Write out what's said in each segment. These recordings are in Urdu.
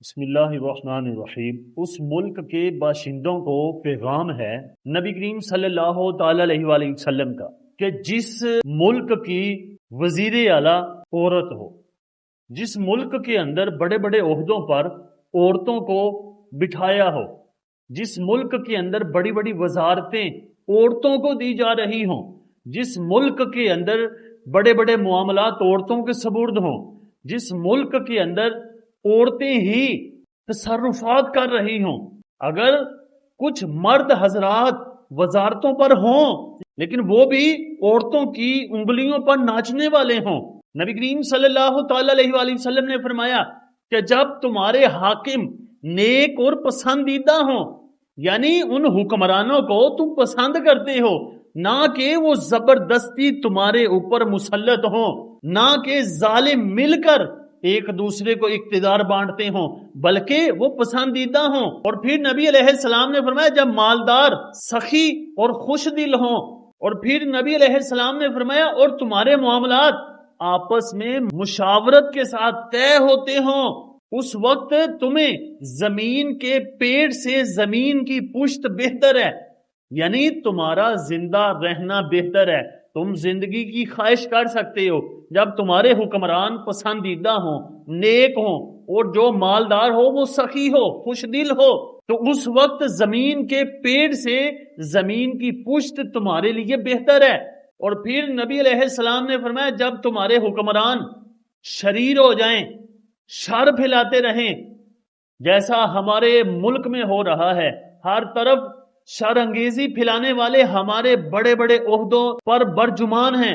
بسم اللہ الرحمن الرحیم۔ اس ملک کے باشندوں کو پیغام ہے نبی کریم صلی اللہ تعالی علیہ وآلہ وسلم کا کہ جس ملک کی وزیر اعلیٰ عورت ہو، جس ملک کے اندر بڑے بڑے عہدوں پر عورتوں کو بٹھایا ہو، جس ملک کے اندر بڑی بڑی وزارتیں عورتوں کو دی جا رہی ہوں، جس ملک کے اندر بڑے بڑے معاملات عورتوں کے سپرد ہوں، جس ملک کے اندر عورتیں ہی تصرفات کر رہی ہوں، اگر کچھ مرد حضرات وزارتوں پر ہوں لیکن وہ بھی عورتوں کی انگلیوں پر ناچنے والے ہوں، نبی کریم صلی اللہ تعالی علیہ وآلہ وسلم نے فرمایا کہ جب تمہارے حاکم نیک اور پسندیدہ ہوں، یعنی ان حکمرانوں کو تم پسند کرتے ہو، نہ کہ وہ زبردستی تمہارے اوپر مسلط ہوں، نہ کہ ظالم مل کر ایک دوسرے کو اقتدار بانٹتے ہوں، بلکہ وہ پسندیدہ ہوں۔ اور پھر نبی علیہ السلام نے فرمایا جب مالدار، سخی اور خوش دل ہوں، اور پھر نبی علیہ السلام نے فرمایا اور تمہارے معاملات آپس میں مشاورت کے ساتھ طے ہوتے ہوں، اس وقت تمہیں زمین کے پیڑ سے زمین کی پشت بہتر ہے، یعنی تمہارا زندہ رہنا بہتر ہے، تم زندگی کی خواہش کر سکتے ہو جب تمہارے حکمران پسندیدہ ہوں، نیک ہوں، اور جو مالدار ہو وہ سخی ہو، خوش دل ہو، تو اس وقت زمین کے پیڑ سے زمین کی پشت تمہارے لیے بہتر ہے۔ اور پھر نبی علیہ السلام نے فرمایا جب تمہارے حکمران شریر ہو جائیں، شر پھیلاتے رہیں، جیسا ہمارے ملک میں ہو رہا ہے، ہر طرف شر انگیزی پھیلانے والے ہمارے بڑے بڑے عہدوں پر برجمان ہیں،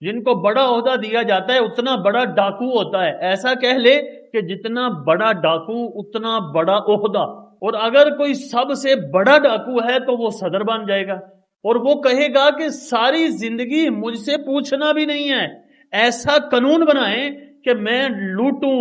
جن کو بڑا عہدہ دیا جاتا ہے اتنا بڑا ڈاکو ہوتا ہے، ایسا کہہ لے کہ جتنا بڑا ڈاکو اتنا بڑا عہدہ، اور اگر کوئی سب سے بڑا ڈاکو ہے تو وہ صدر بن جائے گا، اور وہ کہے گا کہ ساری زندگی مجھ سے پوچھنا بھی نہیں ہے، ایسا قانون بنائیں کہ میں لوٹوں،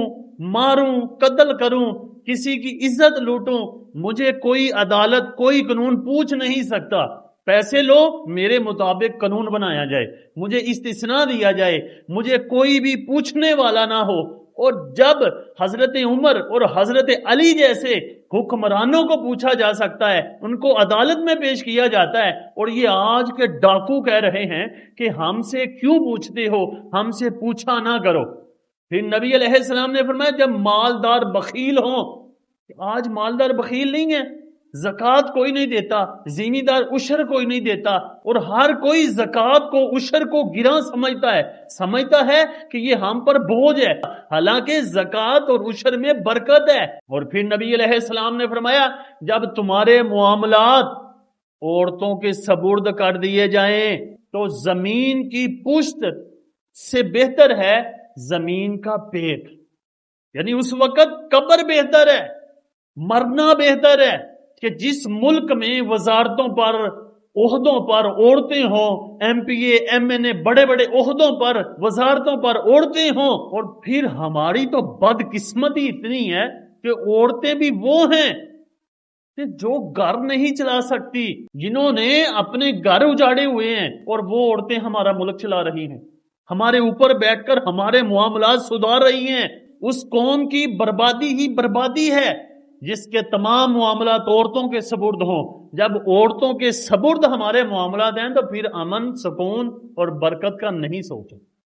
ماروں، قتل کروں، کسی کی عزت لوٹوں، مجھے کوئی عدالت، کوئی قانون پوچھ نہیں سکتا، پیسے لو، میرے مطابق قانون بنایا جائے، مجھے استثناء دیا جائے، مجھے کوئی بھی پوچھنے والا نہ ہو۔ اور جب حضرت عمر اور حضرت علی جیسے حکمرانوں کو پوچھا جا سکتا ہے، ان کو عدالت میں پیش کیا جاتا ہے، اور یہ آج کے ڈاکو کہہ رہے ہیں کہ ہم سے کیوں پوچھتے ہو، ہم سے پوچھا نہ کرو۔ پھر نبی علیہ السلام نے فرمایا جب مالدار بخیل ہوں، آج مالدار بخیل نہیں ہے، زکوٰۃ کوئی نہیں دیتا، زمیندار عشر کوئی نہیں دیتا، اور ہر کوئی زکوٰۃ کو، عشر کو گراں سمجھتا ہے کہ یہ ہم پر بوجھ ہے، حالانکہ زکوٰۃ اور عشر میں برکت ہے۔ اور پھر نبی علیہ السلام نے فرمایا جب تمہارے معاملات عورتوں کے سپرد کر دیے جائیں تو زمین کی پشت سے بہتر ہے زمین کا پیٹ، یعنی اس وقت قبر بہتر ہے، مرنا بہتر ہے کہ جس ملک میں وزارتوں پر، عہدوں پر عورتیں ہوں، ایم پی اے، ایم این اے، بڑے بڑے عہدوں پر، وزارتوں پر عورتیں ہوں، اور پھر ہماری تو بدقسمتی اتنی ہے کہ عورتیں بھی وہ ہیں کہ جو گھر نہیں چلا سکتی، جنہوں نے اپنے گھر اجاڑے ہوئے ہیں، اور وہ عورتیں ہمارا ملک چلا رہی ہیں، ہمارے اوپر بیٹھ کر ہمارے معاملات سدھار رہی ہیں۔ اس قوم کی بربادی ہی بربادی ہے جس کے تمام معاملات عورتوں کے سپرد ہوں۔ جب عورتوں کے سپرد ہمارے معاملات ہیں تو پھر امن، سکون اور برکت کا نہیں سوچیں۔